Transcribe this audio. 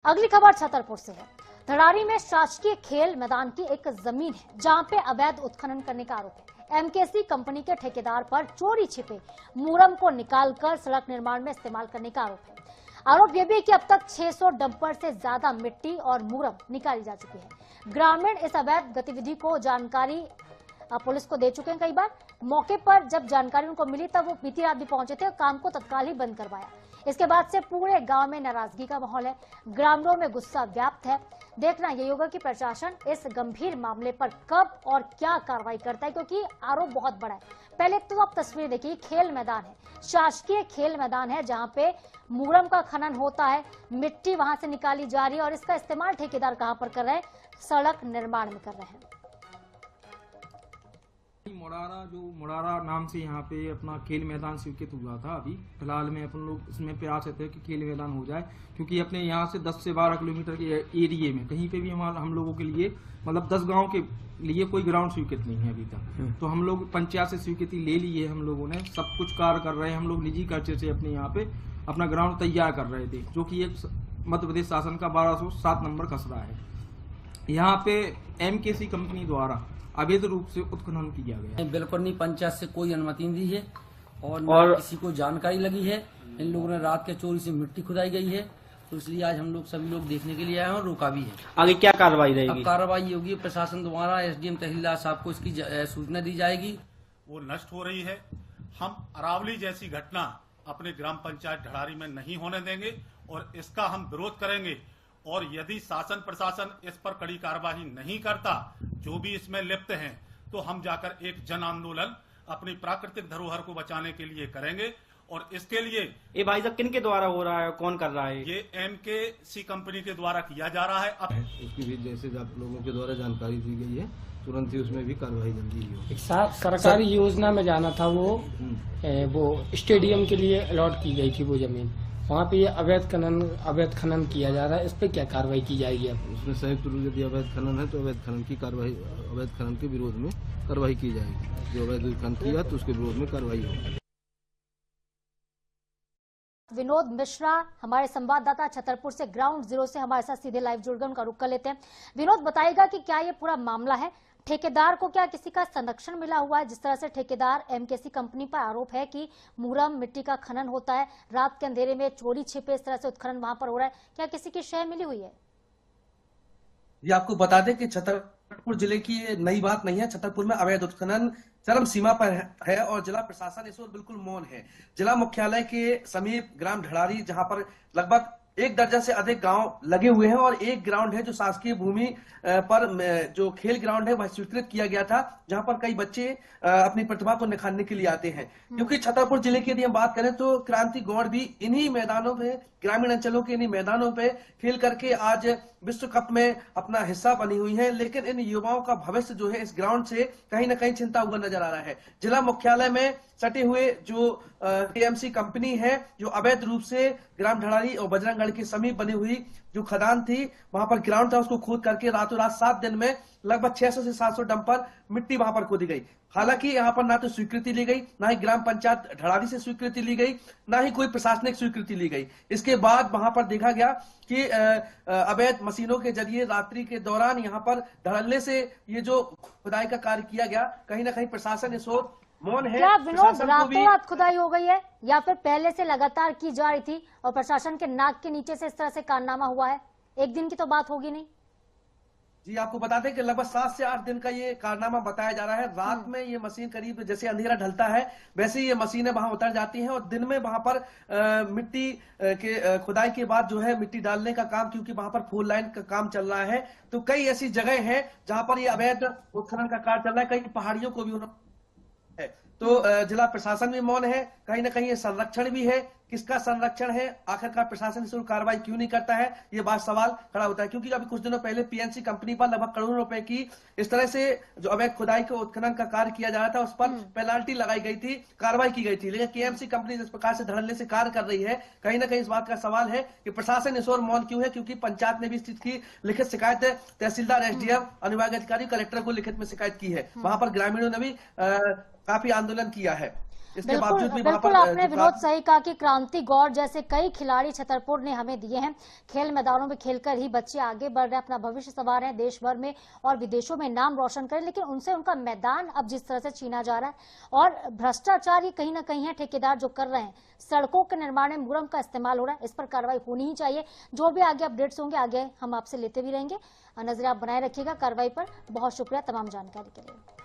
अगली खबर छतरपुर से है। धड़ारी में शासकीय खेल मैदान की एक जमीन है जहां पे अवैध उत्खनन करने का आरोप है। एमकेसी कंपनी के ठेकेदार पर चोरी छिपे मूरम को निकालकर सड़क निर्माण में इस्तेमाल करने का आरोप है। आरोप यह भी है कि अब तक 600 डंपर से ज्यादा मिट्टी और मूरम निकाली जा चुकी है। ग्रामीण इस अवैध गतिविधि को जानकारी पुलिस को दे चुके हैं। कई बार मौके पर जब जानकारी उनको मिली तब वो बीती रात भी पहुंचे थे और काम को तत्काल ही बंद करवाया। इसके बाद से पूरे गांव में नाराजगी का माहौल है, ग्रामीणों में गुस्सा व्याप्त है। देखना यही होगा कि प्रशासन इस गंभीर मामले पर कब और क्या कार्रवाई करता है, क्योंकि आरोप बहुत बड़ा है। पहले तो आप तस्वीर देखिए, खेल मैदान है, शासकीय खेल मैदान है जहां पे मूरम का खनन होता है, मिट्टी वहां से निकाली जा रही है और इसका इस्तेमाल ठेकेदार कहां पर कर रहे हैं? सड़क निर्माण में कर रहे हैं। मुड़ारा नाम से यहाँ पे अपना खेल मैदान स्वीकृत हुआ था। अभी फिलहाल में अपन लोग इसमें प्रयास रहते हैं कि खेल मैदान हो जाए, क्योंकि अपने यहाँ से 10 से 12 किलोमीटर के एरिए में कहीं पे भी हम लोगों के लिए मतलब 10 गांव के लिए कोई ग्राउंड स्वीकृत नहीं है अभी तक। तो हम लोग पंचायत से स्वीकृति ले ली है, हम लोगों ने सब कुछ कार्य कर रहे हैं। हम लोग निजी खर्चे से अपने यहाँ पे अपना ग्राउंड तैयार कर रहे थे, जो की एक मध्य प्रदेश शासन का 1207 नंबर खसरा है। यहाँ पे एमकेसी कंपनी द्वारा अवैध रूप से उत्खनन किया गया। बिल्कुल नहीं, पंचायत से कोई अनुमति नहीं दी है और किसी को जानकारी लगी है। इन लोगों ने रात के चोरी से मिट्टी खुदाई गई है, तो इसलिए आज हम लोग सभी लोग देखने के लिए आए हैं और रोका भी है। आगे क्या कार्रवाई रहेगी? अब कार्रवाई होगी प्रशासन द्वारा, एसडीएम तहसीलदार साहब को इसकी सूचना दी जाएगी। वो नष्ट हो रही है। हम अरावली जैसी घटना अपने ग्राम पंचायत ढड़ारी में नहीं होने देंगे और इसका हम विरोध करेंगे। और यदि शासन प्रशासन इस पर कड़ी कार्रवाई नहीं करता, जो भी इसमें लिप्त हैं, तो हम जाकर एक जन आंदोलन अपनी प्राकृतिक धरोहर को बचाने के लिए करेंगे। और इसके लिए ये भाई साहब किन के द्वारा हो रहा है, कौन कर रहा है? ये एमकेसी कंपनी के द्वारा किया जा रहा है। अब इसकी भी जैसे आप लोगों के द्वारा जानकारी दी गई है, तुरंत ही उसमें भी कार्रवाई जल्दी ही हो। सरकारी योजना में जाना था, वो स्टेडियम के लिए अलॉट की गई थी वो जमीन, वहाँ पे ये अवैध खनन किया जा रहा है। इस पे क्या कार्रवाई की जाएगी? अब उसमें संयुक्त रूप यदि अवैध खनन है तो अवैध खनन की कार्रवाई, अवैध खनन के विरोध में कार्रवाई की जाएगी। जो अवैध खनन किया तो उसके विरोध में कार्रवाई होगी। विनोद मिश्रा हमारे संवाददाता छतरपुर से ग्राउंड जीरो से हमारे साथ सीधे लाइव जुड़ गए, उनका रुख कर लेते हैं। विनोद, बताइएगा कि क्या ये पूरा मामला है? ठेकेदार को क्या किसी का संरक्षण मिला हुआ है? जिस तरह से ठेकेदार एमकेसी कंपनी पर आरोप है कि मूरम मिट्टी का खनन होता है, रात के अंधेरे में चोरी छिपे इस तरह से उत्खनन वहां पर हो रहा है, क्या किसी की शय मिली हुई है? ये आपको बता दें कि छतरपुर जिले की ये नई बात नहीं है। छतरपुर में अवैध उत्खनन चरम सीमा पर है और जिला प्रशासन इस ओर बिल्कुल मौन है। जिला मुख्यालय के समीप ग्राम ढड़ारी, जहां पर लगभग 1 दर्जन से अधिक गांव लगे हुए हैं और एक ग्राउंड है जो शासकीय भूमि पर जो खेल ग्राउंड है वह स्वीकृत किया गया था, जहां पर कई बच्चे अपनी प्रतिभा को निखारने के लिए आते हैं। क्योंकि छतरपुर जिले की यदि हम बात करें तो क्रांति गौड़ भी इन्हीं मैदानों पे, ग्रामीण अंचलों के इन्हीं मैदानों पे खेल करके आज विश्व कप में अपना हिस्सा बनी हुई है। लेकिन इन युवाओं का भविष्य जो है इस ग्राउंड से कहीं ना कहीं चिंता हुआ नजर आ रहा है। जिला मुख्यालय में सटे हुए जो टीएमसी कंपनी है, जो अवैध रूप से ग्राम ढड़ारी और बजरंगगढ़ के समीप बनी हुई जो खदान थी, वहां पर ग्राउंड था, उसको खोद करके रातों रात 7 दिन में लगभग 600 से 700 डंपर मिट्टी वहां पर खोदी गई। हालांकि यहाँ पर ना तो स्वीकृति ली गई, ना ही ग्राम पंचायत ढड़ारी से स्वीकृति ली गई, ना ही कोई प्रशासनिक स्वीकृति ली गई। इसके बाद वहां पर देखा गया कि अवैध मशीनों के जरिए रात्रि के दौरान यहाँ पर धड़ल्ले से ये जो खुदाई का कार्य किया गया, कहीं ना कहीं प्रशासन इस ओर मौन है। क्या विनोद, रातों रात खुदाई हो गई है या फिर पहले से लगातार की जा रही थी और प्रशासन के नाक के नीचे से इस तरह से कारनामा हुआ है? एक दिन की तो बात होगी नहीं। जी, आपको बता दें कि लगभग 7 से 8 दिन का ये कारनामा बताया जा रहा है। रात में ये मशीन करीब जैसे अंधेरा ढलता है वैसे ही ये मशीनें वहां उतर जाती हैं और दिन में वहां पर मिट्टी के खुदाई के बाद जो है मिट्टी डालने का काम, क्योंकि वहां पर फोर लाइन का काम चल रहा है, तो कई ऐसी जगह है जहां पर ये अवैध उत्खनन का कार्य चल रहा है। कई पहाड़ियों को भी उन्होंने, तो जिला प्रशासन भी मौन है। कहीं ना कहीं ये संरक्षण भी है। किसका संरक्षण है? आखिरकार प्रशासन इस ओर कार्रवाई क्यों नहीं करता है? ये बात सवाल खड़ा होता है, क्योंकि अभी कुछ दिनों पहले पीएनसी कंपनी पर लगभग करोड़ों रुपए की इस तरह से जो अवैध खुदाई के उत्खनन का कार्य किया जा रहा था, उस पर पेनाल्टी लगाई गई थी, कार्रवाई की गई थी। लेकिन केएमसी कंपनी जिस प्रकार से धड़ल्ले से कार्य कर रही है, कहीं ना कहीं इस बात का सवाल है कि प्रशासन इस ओर मौन क्यों है। क्योंकि पंचायत ने भी इस चीज की लिखित शिकायत तहसीलदार, एसडीएम, अनुविभागीय अधिकारी, कलेक्टर को लिखित में शिकायत की है। वहां पर ग्रामीणों ने भी काफी आंदोलन किया है। इसके बावजूद भी वहां बिल्कुल पर आपने जो विनोद सही कहा कि क्रांति गौर जैसे कई खिलाड़ी छतरपुर ने हमें दिए हैं। खेल मैदानों में खेलकर ही बच्चे आगे बढ़ रहे हैं, अपना भविष्य संवार रहे हैं, देश भर में और विदेशों में नाम रोशन करें, लेकिन उनसे उनका मैदान अब जिस तरह से छीना जा रहा है और भ्रष्टाचार ये कहीं ना कहीं है, ठेकेदार जो कर रहे हैं, सड़कों के निर्माण में मुरम का इस्तेमाल हो रहा है, इस पर कार्रवाई होनी ही चाहिए। जो भी आगे अपडेट्स होंगे आगे हम आपसे लेते भी रहेंगे, नजर आप बनाए रखिएगा कार्रवाई पर। बहुत शुक्रिया तमाम जानकारी के लिए।